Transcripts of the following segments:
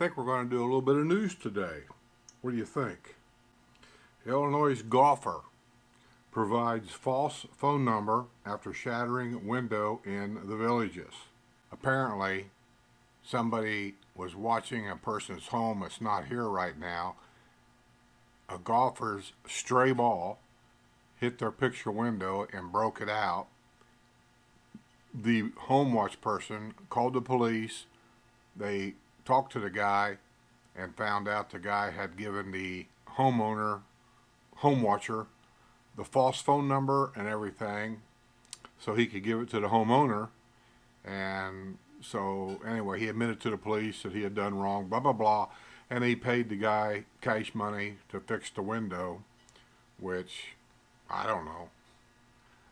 think we're going to do a little bit of news today. What do you think? Illinois golfer provides false phone number after shattering window in the Villages. Apparently, somebody was watching a person's home that's not here right now. A golfer's stray ball hit their picture window and broke it out. The home watch person called the police. They talked to the guy and found out the guy had given the home watcher, the false phone number and everything so he could give it to the homeowner. And so anyway, he admitted to the police that he had done wrong, blah, blah, blah. And he paid the guy cash money to fix the window, which, I don't know.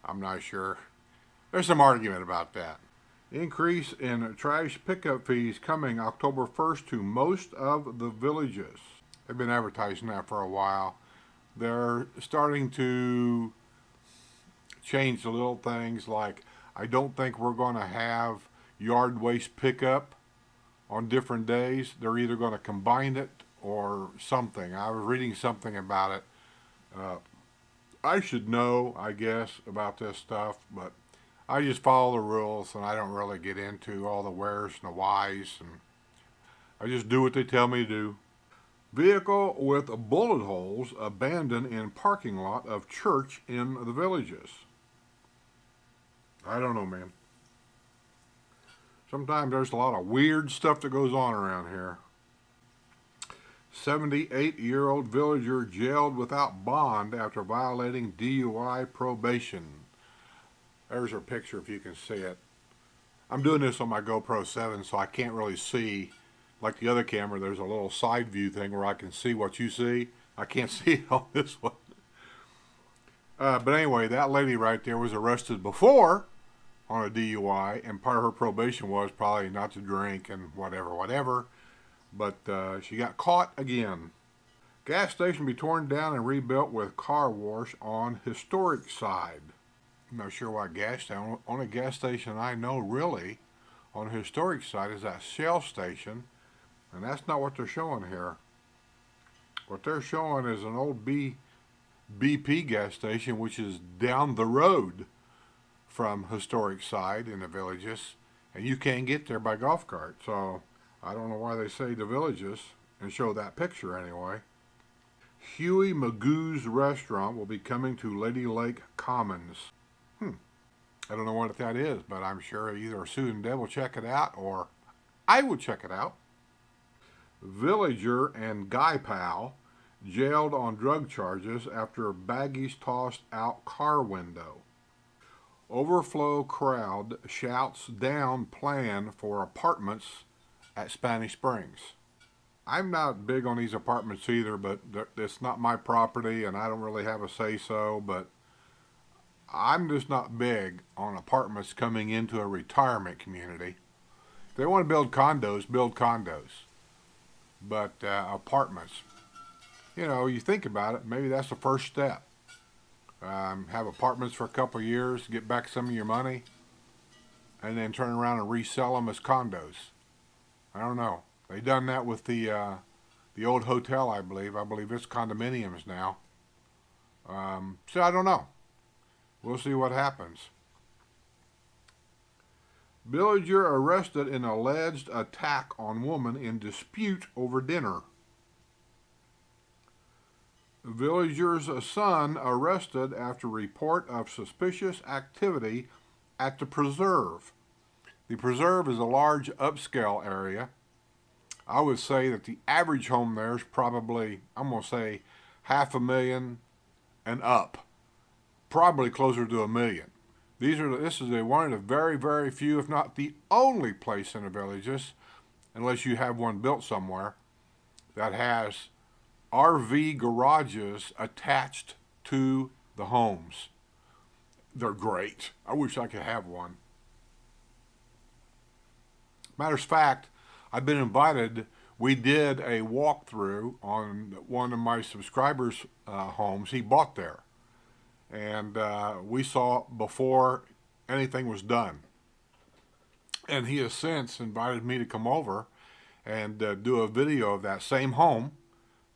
I'm not sure. There's some argument about that. Increase in trash pickup fees coming October 1st to most of the villages. They've been advertising that for a while. They're starting to change the little things, like I don't think we're going to have yard waste pickup on different days. They're either going to combine it or something. I was reading something about it. I should know, I guess, about this stuff, but I just follow the rules and I don't really get into all the wheres and the whys, and I just do what they tell me to do. Vehicle with bullet holes abandoned in parking lot of church in the Villages. I don't know, man. Sometimes there's a lot of weird stuff that goes on around here. 78-year-old villager jailed without bond after violating DUI probation. There's her picture if you can see it. I'm doing this on my GoPro 7, so I can't really see. Like the other camera, there's a little side view thing where I can see what you see. I can't see it on this one. But anyway, that lady right there was arrested before on a DUI, and part of her probation was probably not to drink and whatever. But she got caught again. Gas station be torn down and rebuilt with car wash on historic side. I'm not sure why gas station. Only gas station I know really on the historic side is that Shell station, and that's not what they're showing here. What they're showing is an old BP gas station, which is down the road from historic side in the Villages, and you can't get there by golf cart. So I don't know why they say the Villages and show that picture anyway. Huey Magoo's restaurant will be coming to Lady Lake Commons. I don't know what that is, but I'm sure either Sue and Deb will check it out, or I will check it out. Villager and guy pal jailed on drug charges after baggies tossed out car window. Overflow crowd shouts down plan for apartments at Spanish Springs. I'm not big on these apartments either, but it's not my property and I don't really have a say-so, but I'm just not big on apartments coming into a retirement community. If they want to build condos, build condos. But apartments, you think about it, maybe that's the first step. Have apartments for a couple of years, get back some of your money, and then turn around and resell them as condos. I don't know. They've done that with the old hotel, I believe. I believe it's condominiums now. So I don't know. We'll see what happens. Villager arrested in alleged attack on woman in dispute over dinner. Villager's son arrested after report of suspicious activity at the Preserve. The Preserve is a large upscale area. I would say that the average home there is probably, I'm going to say, $500,000 and up. Probably closer to $1 million. This is one of the very, very few, if not the only place in the Villages, unless you have one built somewhere, that has RV garages attached to the homes. They're great. I wish I could have one. Matter of fact, I've been invited. We did a walkthrough on one of my subscribers' homes. He bought there. And we saw before anything was done. And he has since invited me to come over and do a video of that same home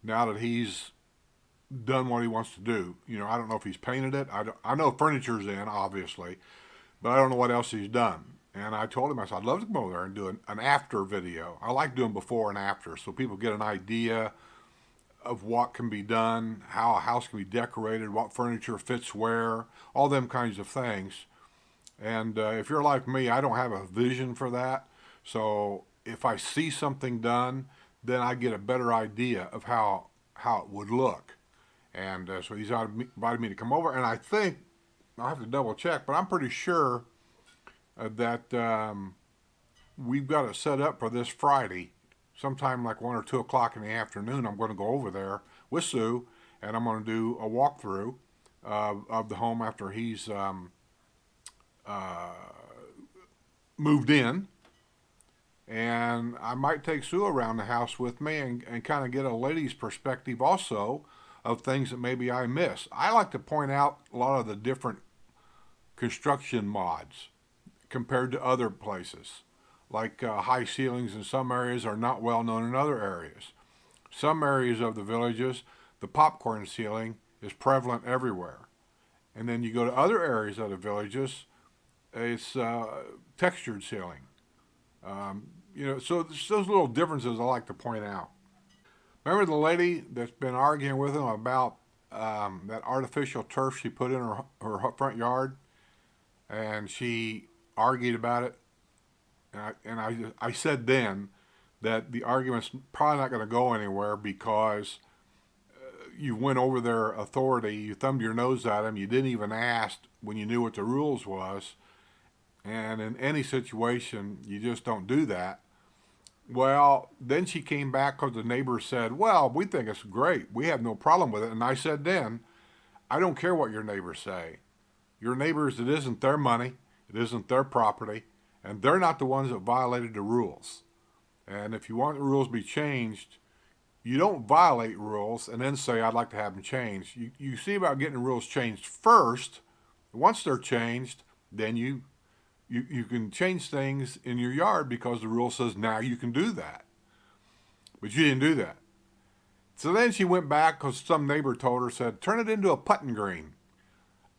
now that he's done what he wants to do. You know, I don't know if he's painted it. I know furniture's in, obviously, but I don't know what else he's done. And I told him, I said, I'd love to come over there and do an after video. I like doing before and after so people get an idea of what can be done, how a house can be decorated, what furniture fits where, all them kinds of things. And if you're like me, I don't have a vision for that. So if I see something done, then I get a better idea of how it would look. And so he's invited me to come over, and I think I'll have to double check, but I'm pretty sure that we've got it set up for this Friday, sometime like 1 or 2 o'clock in the afternoon. I'm going to go over there with Sue, and I'm going to do a walkthrough of the home after he's uh, moved in. And I might take Sue around the house with me and kind of get a lady's perspective also of things that maybe I miss. I like to point out a lot of the different construction mods compared to other places. Like high ceilings in some areas are not well known in other areas. Some areas of the villages, the popcorn ceiling is prevalent everywhere. And then you go to other areas of the villages, it's textured ceiling. You know, so there's those little differences I like to point out. Remember the lady that's been arguing with him about that artificial turf she put in her front yard? And she argued about it. I said then that the argument's probably not going to go anywhere because you went over their authority, you thumbed your nose at them, you didn't even ask when you knew what the rules was, and in any situation, you just don't do that. Well, then she came back because the neighbors said, well, we think it's great. We have no problem with it. And I said then, I don't care what your neighbors say. Your neighbors, it isn't their money, it isn't their property, and they're not the ones that violated the rules. And if you want the rules to be changed, you don't violate rules and then say, I'd like to have them changed. You see about getting the rules changed first. Once they're changed, then you can change things in your yard because the rule says now you can do that. But you didn't do that. So then she went back because some neighbor told her, said, turn it into a putting green.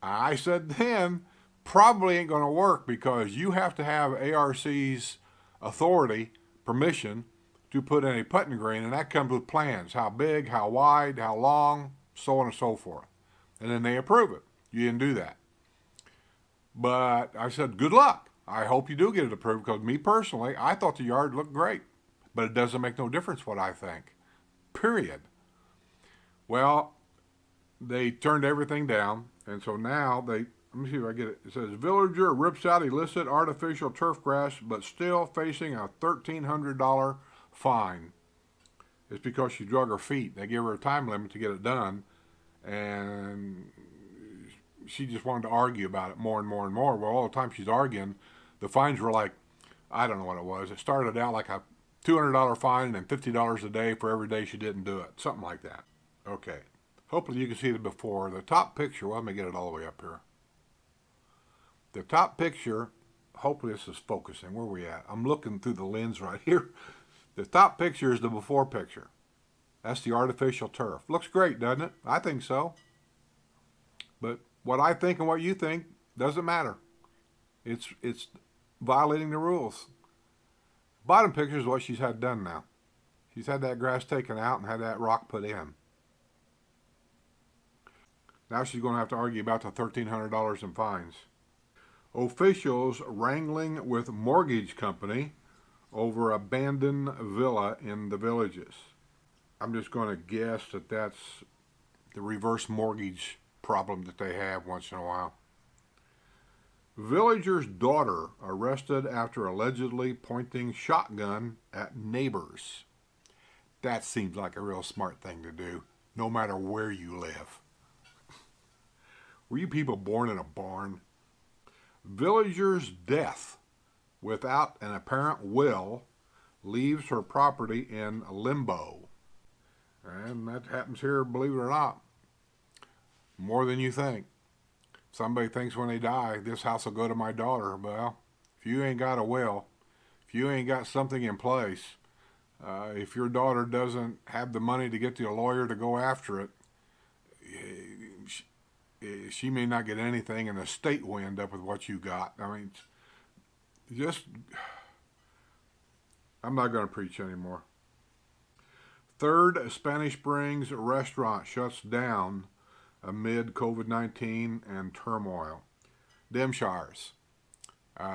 I said then, probably ain't going to work because you have to have ARC's authority, permission, to put in a putting green, and that comes with plans. How big, how wide, how long, so on and so forth. And then they approve it. You didn't do that. But I said, good luck. I hope you do get it approved because me personally, I thought the yard looked great. But it doesn't make no difference what I think. Period. Well, they turned everything down, and so now let me see if I get it. It says, villager rips out illicit artificial turf grass but still facing a $1,300 fine. It's because she drug her feet. They gave her a time limit to get it done, and she just wanted to argue about it more and more and more. Well, all the time she's arguing, the fines were like, I don't know what it was. It started out like a $200 fine and then $50 a day for every day she didn't do it. Something like that. Okay. Hopefully you can see the before. The top picture, well, let me get it all the way up here. The top picture, hopefully this is focusing. Where are we at? I'm looking through the lens right here. The top picture is the before picture. That's the artificial turf. Looks great, doesn't it? I think so. But what I think and what you think doesn't matter. It's violating the rules. Bottom picture is what she's had done now. She's had that grass taken out and had that rock put in. Now she's going to have to argue about the $1,300 in fines. Officials wrangling with mortgage company over abandoned villa in the villages. I'm just going to guess that that's the reverse mortgage problem that they have once in a while. Villager's daughter arrested after allegedly pointing shotgun at neighbors. That seems like a real smart thing to do, no matter where you live. Were you people born in a barn? Villager's death without an apparent will leaves her property in limbo. And that happens here, believe it or not, more than you think. Somebody thinks when they die, this house will go to my daughter. Well, if you ain't got a will, if you ain't got something in place, If your daughter doesn't have the money to get to a lawyer to go after it, she may not get anything, and the state will end up with what you got. I mean, just, I'm not going to preach anymore. Third, Spanish Springs restaurant shuts down amid COVID-19 and turmoil. Dimshires.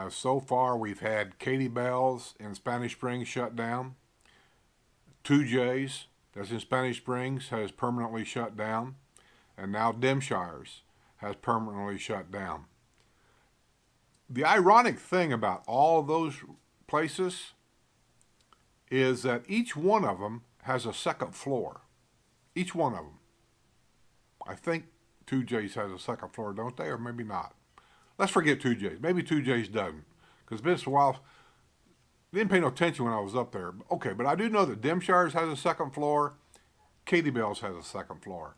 So far, we've had Katie Bell's in Spanish Springs shut down. 2J's, that's in Spanish Springs, has permanently shut down. And now Dimshires has permanently shut down. The ironic thing about all of those places is that each one of them has a second floor. Each one of them. I think 2J's has a second floor, don't they? Or maybe not. Let's forget 2J's. Maybe 2J's doesn't. Because it's been a while. Didn't pay no attention when I was up there. Okay, but I do know that Dimshires has a second floor. Katie Bell's has a second floor.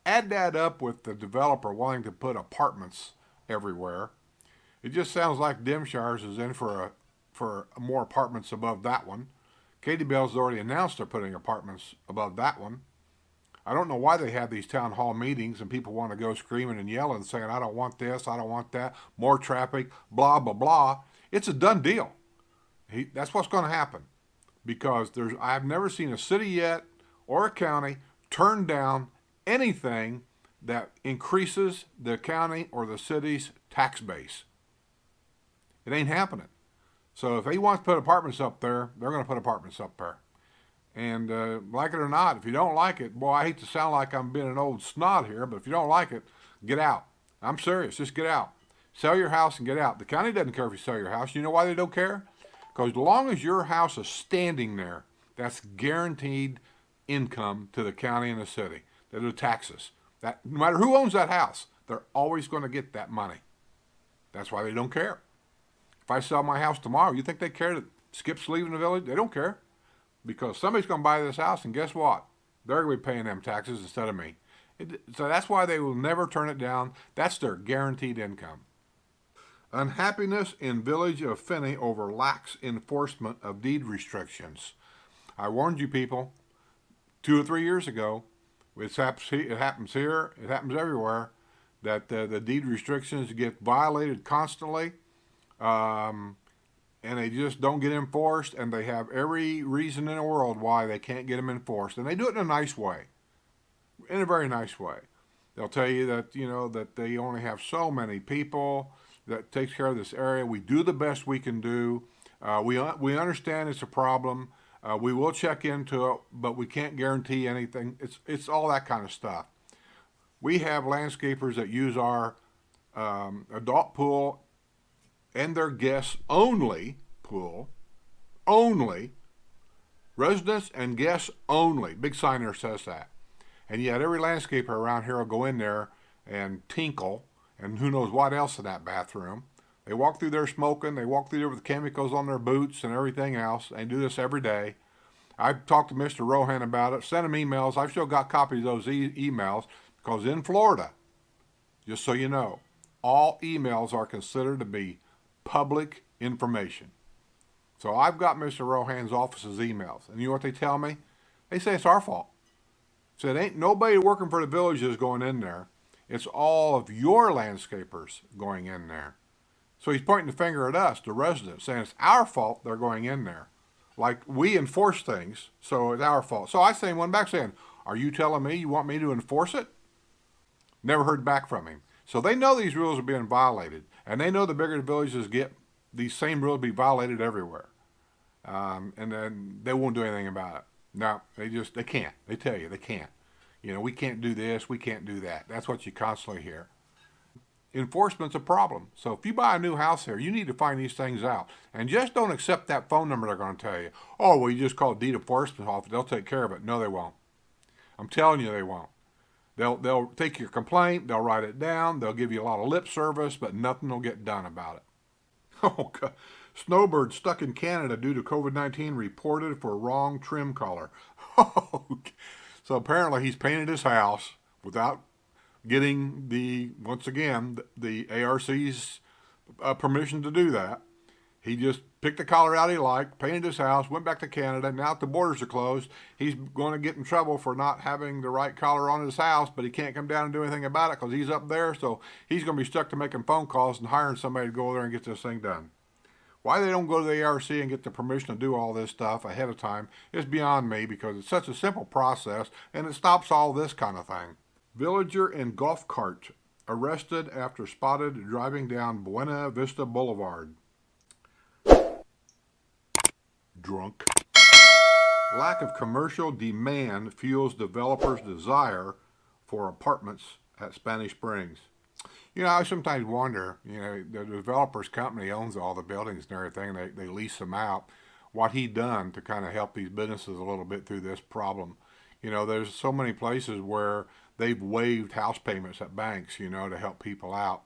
Add that up with the developer wanting to put apartments everywhere. It just sounds like Dimshires is in for more apartments above that one. Katie Bell's already announced they're putting apartments above that one. I don't know why they have these town hall meetings and people want to go screaming and yelling saying, I don't want this, I don't want that, more traffic, blah, blah, blah. It's a done deal. That's what's going to happen. Because I've never seen a city yet or a county turn down anything that increases the county or the city's tax base. It ain't happening. So if they want to put apartments up there, they're going to put apartments up there. And like it or not, if you don't like it, boy, I hate to sound like I'm being an old snot here, but if you don't like it, get out. I'm serious, just get out. Sell your house and get out. The county doesn't care if you sell your house. You know why they don't care? Because as long as your house is standing there, that's guaranteed income to the county and the city. They're the taxes. That, no matter who owns that house, they're always going to get that money. That's why they don't care. If I sell my house tomorrow, you think they care that Skip's leaving the village? They don't care. Because somebody's going to buy this house, and guess what? They're going to be paying them taxes instead of me. So that's why they will never turn it down. That's their guaranteed income. Unhappiness in village of Finney over lax enforcement of deed restrictions. I warned you people 2 or 3 years ago. It happens here. It happens everywhere. That the deed restrictions get violated constantly. And they just don't get enforced, and they have every reason in the world why they can't get them enforced. And they do it in a nice way, in a very nice way. They'll tell you that, that they only have so many people that takes care of this area. We do the best we can do. We understand it's a problem. We will check into it, but we can't guarantee anything. It's all that kind of stuff. We have landscapers that use our adult pool and their guests only pool, only, residents and guests only. Big sign there says that. And yet every landscaper around here will go in there and tinkle and who knows what else in that bathroom. They walk through there smoking, they walk through there with chemicals on their boots and everything else. They do this every day. I've talked to Mr. Rohan about it, sent him emails. I've still got copies of those emails because in Florida, just so you know, all emails are considered to be public information. So I've got Mr. Rohan's office's emails. And you know what they tell me? They say it's our fault. Said ain't nobody working for the villages going in there. It's all of your landscapers going in there. So he's pointing the finger at us, the residents, saying it's our fault they're going in there. Like we enforce things, so it's our fault. So I sent one back saying, are you telling me you want me to enforce it? Never heard back from him. So they know these rules are being violated. And they know the bigger the villages get, these same rules be violated everywhere. And then they won't do anything about it. No, they can't. They tell you they can't. We can't do this, we can't do that. That's what you constantly hear. Enforcement's a problem. So if you buy a new house here, you need to find these things out. And just don't accept that phone number they're going to tell you. Oh, well, you just call deed enforcement office. They'll take care of it. No, they won't. I'm telling you they won't. They'll take your complaint, they'll write it down, they'll give you a lot of lip service, but nothing will get done about it. Oh, God. Snowbird stuck in Canada due to COVID-19 reported for wrong trim color. So apparently he's painted his house without getting once again, the ARC's permission to do that. He just picked the color out he liked, painted his house, went back to Canada. Now that the borders are closed, he's going to get in trouble for not having the right color on his house, but he can't come down and do anything about it because he's up there. So he's going to be stuck to making phone calls and hiring somebody to go there and get this thing done. Why they don't go to the ARC and get the permission to do all this stuff ahead of time is beyond me, because it's such a simple process and it stops all this kind of thing. Villager in golf cart arrested after spotted driving down Buena Vista Boulevard. Drunk. Lack of commercial demand fuels developers' desire for apartments at Spanish Springs. You know, I sometimes wonder, you know, the developer's company owns all the buildings and everything. They lease them out. What he done to kind of help these businesses a little bit through this problem. You know, there's so many places where they've waived house payments at banks, you know, to help people out.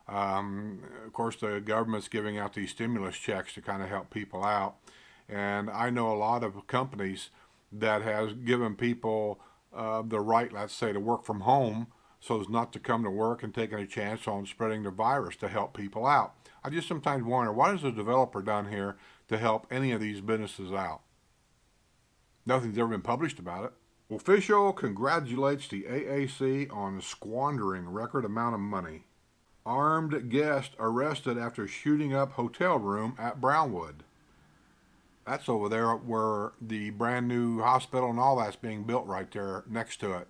Of course, the government's giving out these stimulus checks to kind of help people out. And I know a lot of companies that has given people the right, let's say, to work from home so as not to come to work and taking a chance on spreading the virus to help people out. I just sometimes wonder, what has the developer done here to help any of these businesses out? Nothing's ever been published about it. Official congratulates the AAC on squandering record amount of money. Armed guest arrested after shooting up hotel room at Wildwood. That's over there where the brand new hospital and all that's being built right there next to it.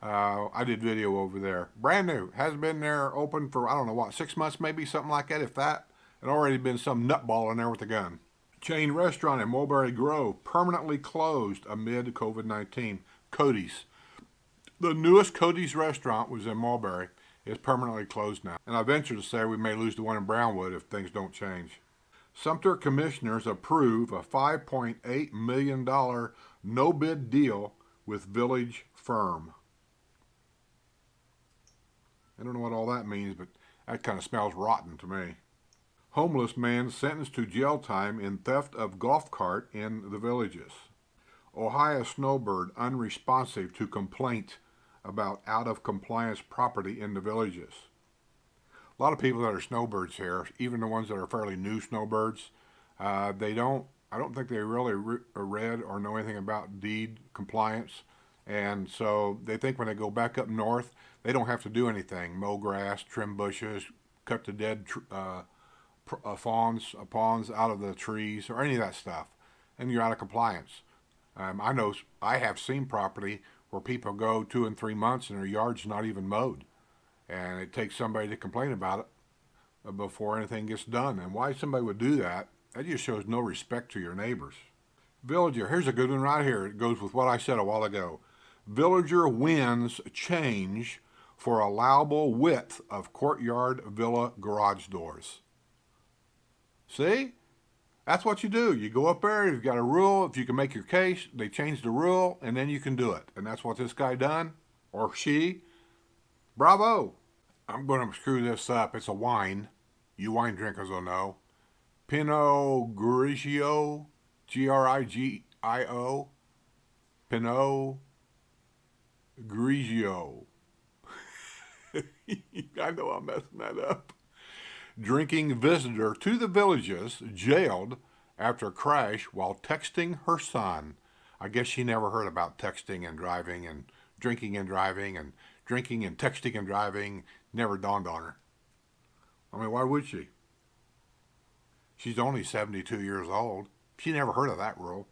I did video over there. Brand new. Hasn't been there open for, I don't know what, 6 months maybe, something like that, if that. It already been some nutball in there with a gun. Chain restaurant in Mulberry Grove permanently closed amid COVID-19. Cody's. The newest Cody's restaurant was in Mulberry. It's permanently closed now. And I venture to say we may lose the one in Brownwood if things don't change. Sumter commissioners approve a $5.8 million no-bid deal with Village firm. I don't know what all that means, but that kind of smells rotten to me. Homeless man sentenced to jail time in theft of golf cart in the Villages. Ohio Snowbird unresponsive to complaint about out-of-compliance property in the Villages. A lot of people that are snowbirds here, even the ones that are fairly new snowbirds, I don't think they really read or know anything about deed compliance. And so they think when they go back up north, they don't have to do anything. Mow grass, trim bushes, cut the dead ponds out of the trees, or any of that stuff. And you're out of compliance. I know I have seen property where people go 2 and 3 months and their yard's not even mowed. And it takes somebody to complain about it before anything gets done. And why somebody would do that, that just shows no respect to your neighbors. Villager, here's a good one right here. It goes with what I said a while ago. Villager wins change for allowable width of courtyard villa garage doors. See? That's what you do. You go up there, you've got a rule. If you can make your case, they change the rule, and then you can do it. And that's what this guy done, or she. Bravo! I'm going to screw this up. It's a wine. You wine drinkers will know. Pinot Grigio, Grigio. Pinot Grigio. I know I'm messing that up. Drinking visitor to the Villages jailed after crash while texting her son. I guess she never heard about texting and driving and drinking and driving and drinking and texting and driving. Never dawned on her. I mean, why would she? She's only 72 years old. She never heard of that rule.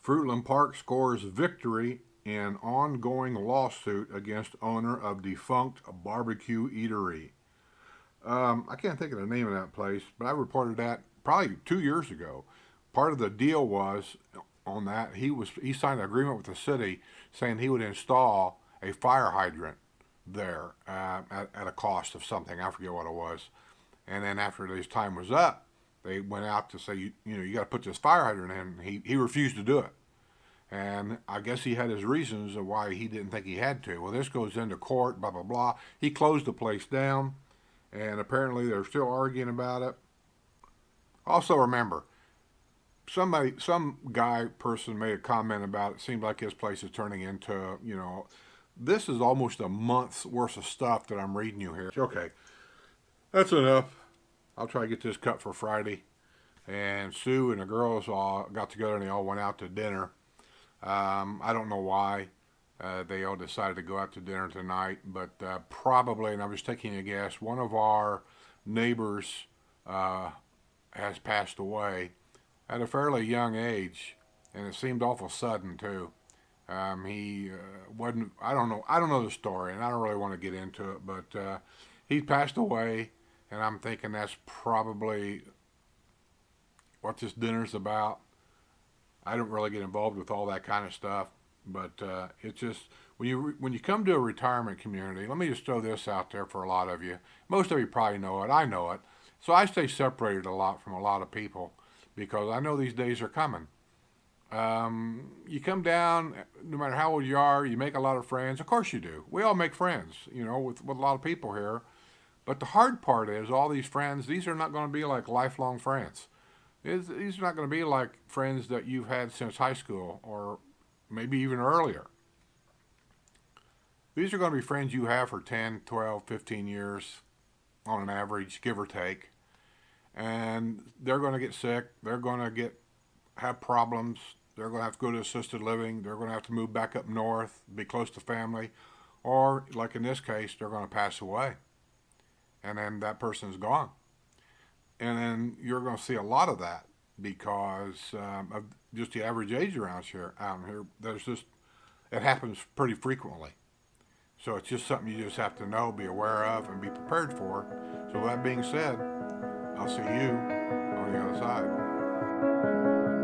Fruitland Park scores victory in ongoing lawsuit against owner of defunct barbecue eatery. I can't think of the name of that place, but I reported that probably 2 years ago. Part of the deal was on that he signed an agreement with the city saying he would install a fire hydrant there at a cost of something. I forget what it was. And then after his time was up, they went out to say, you got to put this fire hydrant in. He refused to do it. And I guess he had his reasons of why he didn't think he had to. Well, this goes into court, blah, blah, blah. He closed the place down, and apparently they're still arguing about it. Also remember, some person made a comment about it seemed like his place is turning into, this is almost a month's worth of stuff that I'm reading you here. Okay, that's enough. I'll try to get this cut for Friday. and Sue and the girls all got together and they all went out to dinner. I don't know why they all decided to go out to dinner tonight, but probably, and I was taking a guess, one of our neighbors uh, has passed away at a fairly young age, and it seemed awful sudden too. He wasn't. I don't know. I don't know the story, and I don't really want to get into it. But he passed away, and I'm thinking that's probably what this dinner's about. I don't really get involved with all that kind of stuff, but it's just when you come to a retirement community. Let me just throw this out there for a lot of you. Most of you probably know it. I know it. So I stay separated a lot from a lot of people because I know these days are coming. You come down, no matter how old you are, you make a lot of friends. Of course you do. We all make friends, with a lot of people here. But the hard part is all these friends, these are not going to be like lifelong friends. These are not going to be like friends that you've had since high school or maybe even earlier. These are going to be friends you have for 10, 12, 15 years on an average, give or take. And they're going to get sick. They're going to have problems. They're going to have to go to assisted living. They're going to have to move back up north, be close to family. Or, like in this case, they're going to pass away. And then that person's gone. And then you're going to see a lot of that because of just the average age around here. Out here, it happens pretty frequently. So it's just something you just have to know, be aware of, and be prepared for. So that being said, I'll see you on the other side.